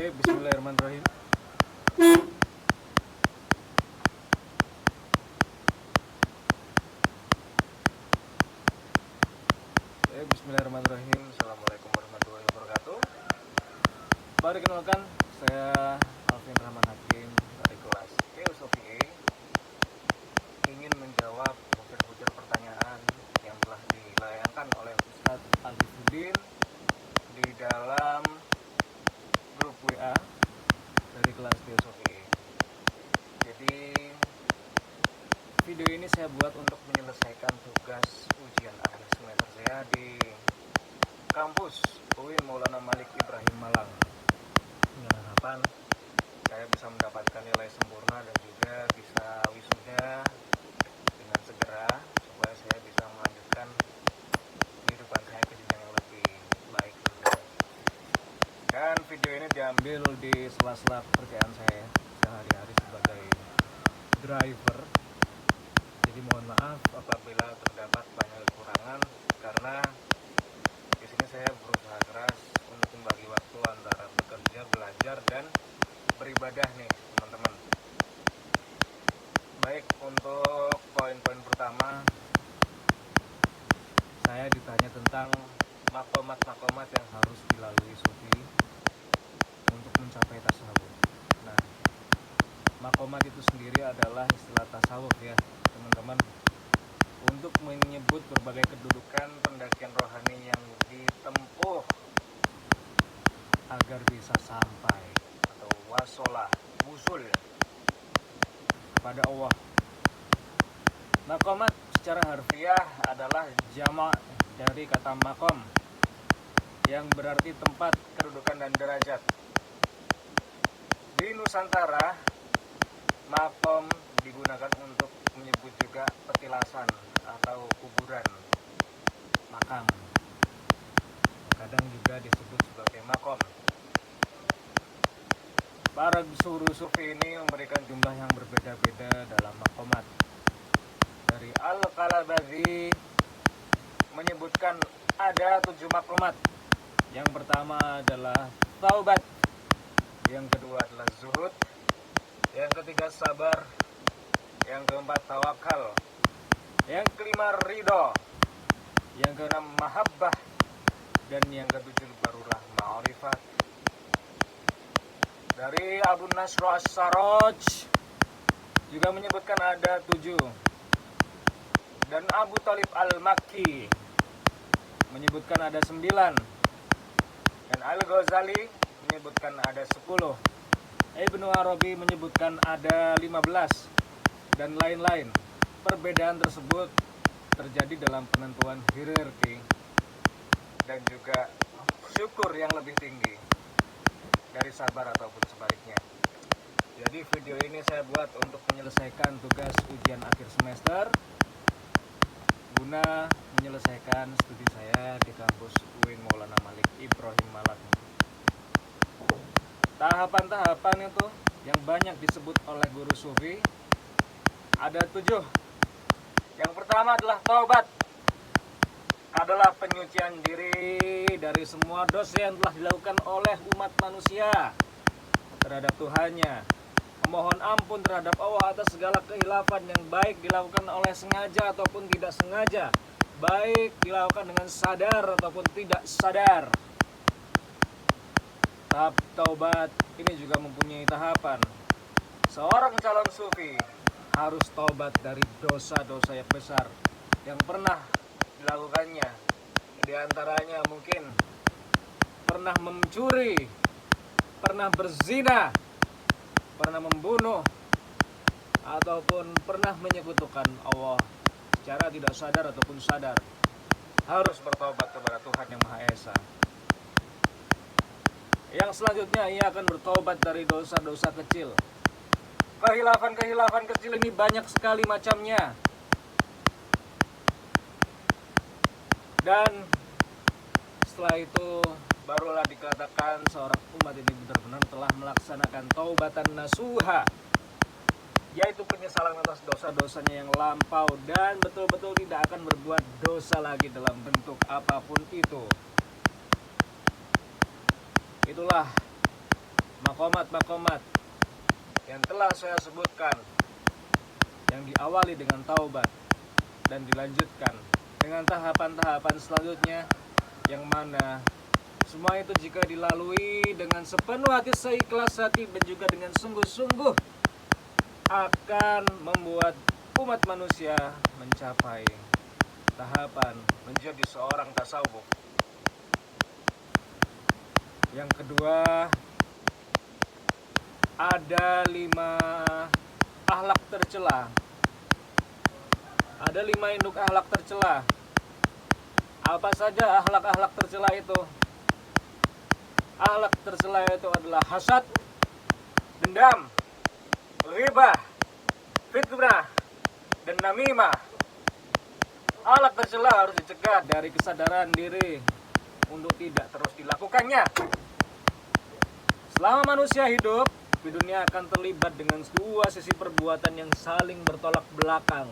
Bismillahirrahmanirrahim. Bismillahirrahmanirrahim. Assalamualaikum warahmatullahi wabarakatuh. Perkenalkan, saya Alvin Rahman Hakim dari kelas Teosofi E. Ingin menjawab butir-butir pertanyaan yang telah dilayangkan oleh Ustadz Alifudin di dalam grup WA dari kelas Teosofi E. Jadi video ini saya buat untuk menyelesaikan tugas ujian akhir semester saya di kampus UIN Maulana Malik Ibrahim Malang, dengan harapan saya bisa mendapatkan nilai sempurna dan juga bisa wisuda dengan segera supaya saya bisa melanjutkan kehidupan saya ke jenjang yang lebih baik. Dan video ini diambil di sela-sela pekerjaan saya sehari-hari sebagai driver. Jadi mohon maaf apabila terdapat banyak kekurangan, karena di sini saya berusaha keras untuk membagi waktu antara bekerja, belajar, dan beribadah nih teman-teman. Baik, untuk poin-poin pertama saya ditanya tentang makomat-makomat yang harus dilalui sufi untuk mencapai tasawuf. Nah, makomat itu sendiri adalah istilah tasawuf ya teman-teman, untuk menyebut berbagai kedudukan pendakian rohani yang ditempuh agar bisa sampai atau wasolah, wusul kepada Allah. Makomat secara harfiah adalah jamak dari kata makom yang berarti tempat, kedudukan, dan derajat. Di Nusantara, makom digunakan untuk menyebut juga petilasan atau kuburan, makam. Kadang juga disebut sebagai makom. Para guru sufi ini memberikan jumlah yang berbeda-beda dalam makomat. Dari Al-Kalabazi menyebutkan ada 7 makomat. Yang pertama adalah taubat, yang kedua adalah zuhud, yang ketiga sabar, yang keempat tawakal, yang kelima ridho, yang keenam mahabbah, dan yang ketujuh barulah ma'rifat. Dari Abu Nasr As-Sarraj juga menyebutkan ada 7, dan Abu Talib Al-Makki menyebutkan ada 9, dan Al-Ghazali menyebutkan ada 10, Ibnu Arabi menyebutkan ada 15, dan lain-lain. Perbedaan tersebut terjadi dalam penentuan hierarki dan juga syukur yang lebih tinggi dari sabar ataupun sebaliknya. Jadi video ini saya buat untuk menyelesaikan tugas ujian akhir semester guna menyelesaikan studi saya di kampus UIN Maulana Malik Ibrahim Malang. Tahapan-tahapan itu yang banyak disebut oleh guru sufi ada 7. Yang pertama adalah taubat, adalah penyucian diri dari semua dosa yang telah dilakukan oleh umat manusia terhadap Tuhannya, memohon ampun terhadap Allah atas segala kehilafan yang baik dilakukan oleh sengaja ataupun tidak sengaja, baik dilakukan dengan sadar ataupun tidak sadar. Tahap taubat ini juga mempunyai tahapan. Seorang calon sufi harus taubat dari dosa-dosa yang besar yang pernah dilakukannya. Di antaranya mungkin pernah mencuri, pernah berzina, pernah membunuh, ataupun pernah menyekutukan Allah secara tidak sadar ataupun sadar. Harus bertobat kepada Tuhan yang Maha Esa. Yang selanjutnya, ia akan bertobat dari dosa-dosa kecil. Kehilafan-kehilafan kecil ini banyak sekali macamnya. Dan setelah itu barulah dikatakan seorang umat ini benar-benar telah melaksanakan taubatan nasuha, yaitu penyesalan atas dosa-dosanya yang lampau dan betul-betul tidak akan berbuat dosa lagi dalam bentuk apapun itu. Itulah makomat yang telah saya sebutkan, yang diawali dengan taubat dan dilanjutkan dengan tahapan-tahapan selanjutnya, yang mana semua itu jika dilalui dengan sepenuh hati, seikhlas hati, dan juga dengan sungguh-sungguh, akan membuat umat manusia mencapai tahapan menjadi seorang tasawuf. Yang kedua, ada 5 akhlak tercela. Ada 5 induk akhlak tercela. Apa saja akhlak-akhlak tercela itu? Akhlak tercela itu adalah hasad, dendam, ghibah, fitnah, dan namimah. Akhlak tercela harus dicegah dari kesadaran diri untuk tidak terus dilakukannya. Selama manusia hidup di dunia akan terlibat dengan 2 sisi perbuatan yang saling bertolak belakang,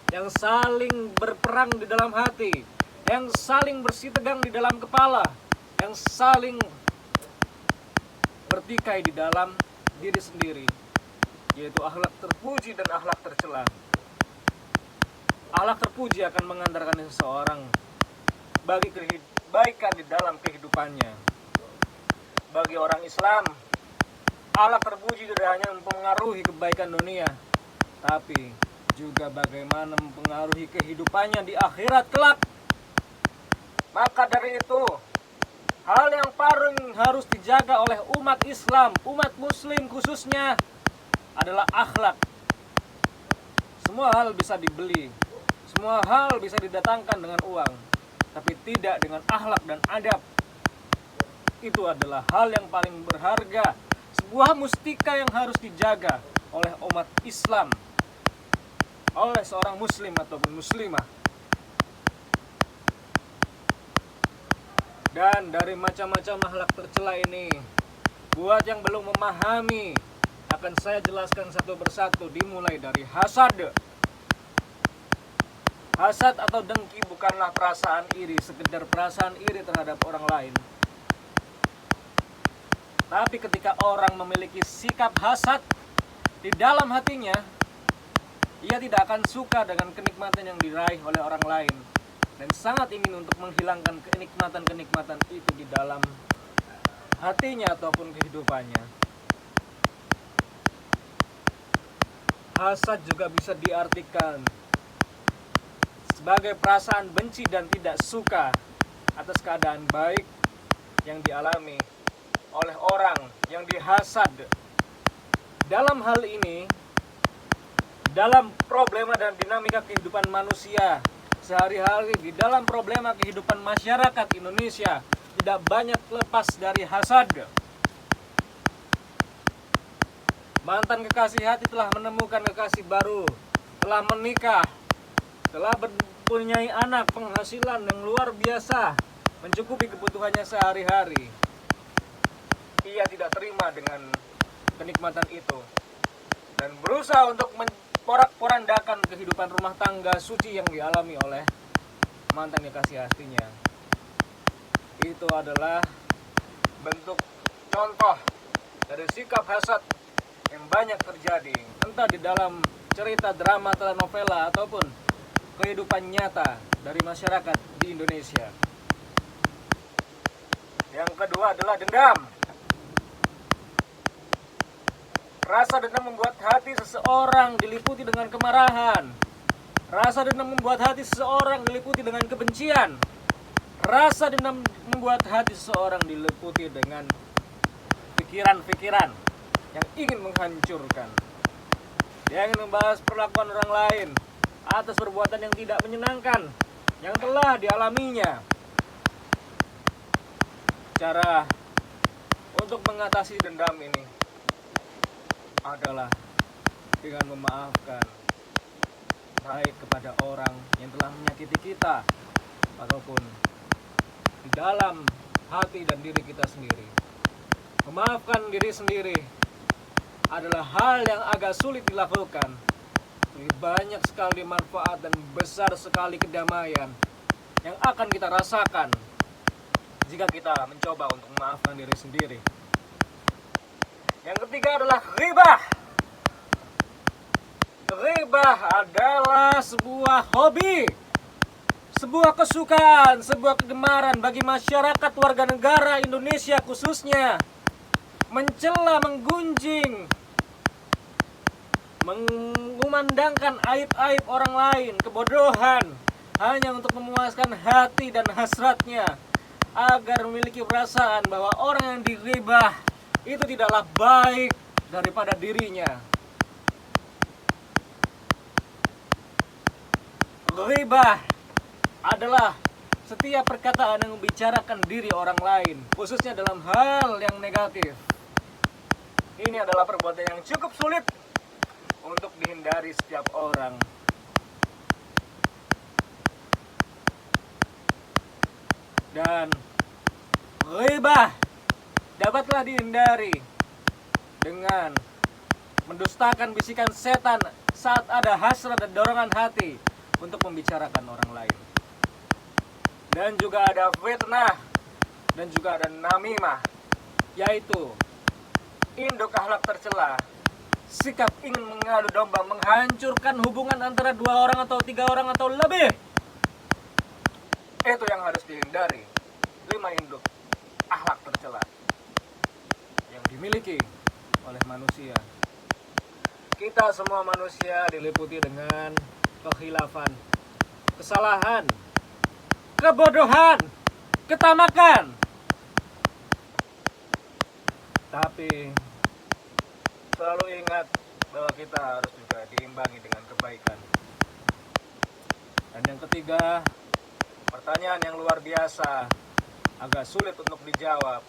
yang saling berperang di dalam hati, yang saling bersitegang di dalam kepala, yang saling bertikai di dalam diri sendiri, yaitu akhlak terpuji dan akhlak tercela. Akhlak terpuji akan mengantarkan seseorang bagi kebaikan di dalam kehidupannya. Bagi orang Islam, akhlak terpuji tidak hanya mempengaruhi kebaikan dunia, tapi juga bagaimana mempengaruhi kehidupannya di akhirat kelak. Maka dari itu, hal yang paling harus dijaga oleh umat Islam, umat Muslim khususnya, adalah akhlak. Semua hal bisa dibeli, semua hal bisa didatangkan dengan uang, tapi tidak dengan akhlak dan adab. Itu adalah hal yang paling berharga, sebuah mustika yang harus dijaga oleh umat Islam, oleh seorang muslim ataupun muslimah. Dan dari macam-macam akhlak tercela ini, buat yang belum memahami, akan saya jelaskan satu persatu, dimulai dari hasad. Hasad atau dengki bukanlah perasaan iri, sekedar perasaan iri terhadap orang lain. Tapi ketika orang memiliki sikap hasad di dalam hatinya, ia tidak akan suka dengan kenikmatan yang diraih oleh orang lain, dan sangat ingin untuk menghilangkan kenikmatan-kenikmatan itu di dalam hatinya ataupun kehidupannya. Hasad juga bisa diartikan sebagai perasaan benci dan tidak suka atas keadaan baik yang dialami oleh orang yang dihasad. Dalam hal ini, dalam problema dan dinamika kehidupan manusia sehari-hari, di dalam problema kehidupan masyarakat Indonesia, tidak banyak lepas dari hasad. Mantan kekasih hati telah menemukan kekasih baru, telah menikah, telah mempunyai anak, penghasilan yang luar biasa, mencukupi kebutuhannya sehari-hari. Ia tidak terima dengan kenikmatan itu dan berusaha untuk memporak-porandakan kehidupan rumah tangga suci yang dialami oleh mantan kekasih hatinya. Itu adalah bentuk contoh dari sikap hasad yang banyak terjadi, entah di dalam cerita drama telenovela ataupun kehidupan nyata dari masyarakat di Indonesia. Yang kedua adalah dendam. Rasa dendam membuat hati seseorang diliputi dengan kemarahan. Rasa dendam membuat hati seseorang diliputi dengan kebencian. Rasa dendam membuat hati seseorang diliputi dengan pikiran-pikiran yang ingin menghancurkan. Dia ingin membahas perlakuan orang lain atas perbuatan yang tidak menyenangkan yang telah dialaminya. Cara untuk mengatasi dendam ini adalah dengan memaafkan, baik kepada orang yang telah menyakiti kita ataupun di dalam hati dan diri kita sendiri. Memaafkan diri sendiri adalah hal yang agak sulit dilakukan. Banyak sekali manfaat dan besar sekali kedamaian yang akan kita rasakan jika kita mencoba untuk memaafkan diri sendiri. Yang ketiga adalah ghibah. Ghibah adalah sebuah hobi, sebuah kesukaan, sebuah kegemaran bagi masyarakat warga negara Indonesia khususnya, mencela, menggunjing, mengumandangkan aib-aib orang lain, kebodohan, hanya untuk memuaskan hati dan hasratnya, agar memiliki perasaan bahwa orang yang dighibah itu tidaklah baik daripada dirinya. Ghibah adalah setiap perkataan yang membicarakan diri orang lain, khususnya dalam hal yang negatif. Ini adalah perbuatan yang cukup sulit untuk dihindari setiap orang. Dan ghibah dapatlah dihindari dengan mendustakan bisikan setan saat ada hasrat dan dorongan hati untuk membicarakan orang lain. Dan juga ada fitnah dan juga ada namimah, yaitu induk akhlak tercela, sikap ingin mengadu domba, menghancurkan hubungan antara 2 orang atau 3 orang atau lebih. Itu yang harus dihindari. 5 induk akhlak tercela yang dimiliki oleh manusia. Kita semua manusia diliputi dengan kekhilafan, kesalahan, kebodohan, ketamakan. Tapi selalu ingat bahwa kita harus juga diimbangi dengan kebaikan. Dan yang ketiga, pertanyaan yang luar biasa, agak sulit untuk dijawab,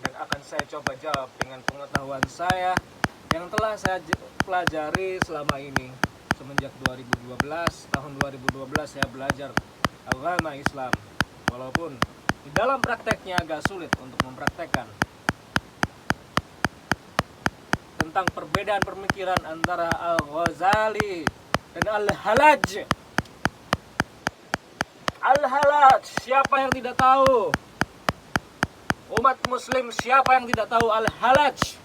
dan akan saya coba jawab dengan pengetahuan saya yang telah saya pelajari selama ini. Semenjak 2012, tahun 2012 saya belajar agama Islam, walaupun di dalam prakteknya agak sulit untuk mempraktekkan tentang perbedaan pemikiran antara Al-Ghazali dan Al-Halaj. Al-Halaj, siapa yang tidak tahu? Umat muslim, siapa yang tidak tahu Al-Halaj?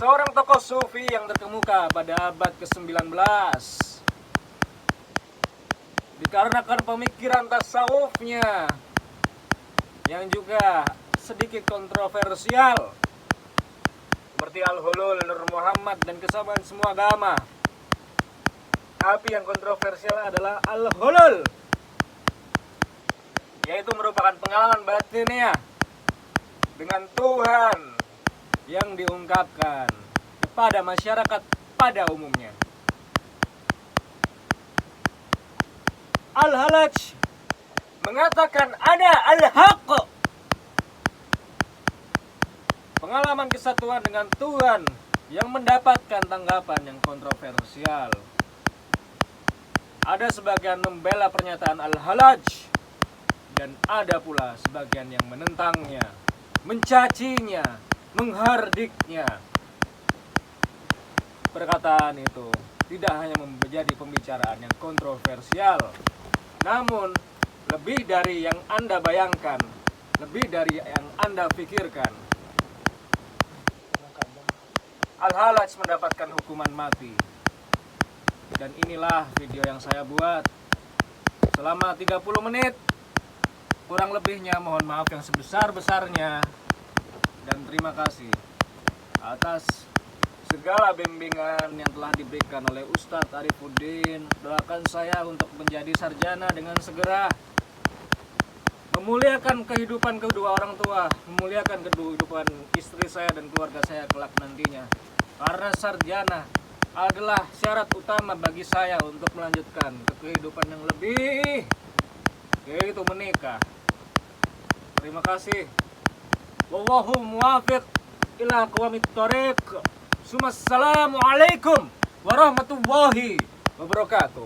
Seorang tokoh sufi yang terkemuka pada abad ke-19. Dikarenakan pemikiran tasawufnya yang juga sedikit kontroversial, seperti Al-Hulul, Nur Muhammad, dan kesamaan semua agama. Tapi yang kontroversial adalah Al-Hulul, yaitu merupakan pengalaman batinnya dengan Tuhan yang diungkapkan kepada masyarakat pada umumnya. Al-Halaj mengatakan ada al-haq, pengalaman kesatuan dengan Tuhan yang mendapatkan tanggapan yang kontroversial. Ada sebagian membela pernyataan Al-Halaj, dan ada pula sebagian yang menentangnya, mencacinya, menghardiknya. Perkataan itu tidak hanya menjadi pembicaraan yang kontroversial, namun lebih dari yang Anda bayangkan, lebih dari yang Anda pikirkan. Al-Halaj mendapatkan hukuman mati. Dan inilah video yang saya buat selama 30 menit. Kurang lebihnya mohon maaf yang sebesar-besarnya, dan terima kasih atas segala bimbingan yang telah diberikan oleh Ustadz Arifuddin. Doakan saya untuk menjadi sarjana dengan segera, memuliakan kehidupan kedua orang tua, memuliakan kehidupan istri saya dan keluarga saya kelak nantinya. Karena sarjana adalah syarat utama bagi saya untuk melanjutkan ke kehidupan yang lebih, yaitu menikah. Terima kasih. Wallahu muwafiq ila aqwamit thoriq. Assalamualaikum warahmatullahi wabarakatuh.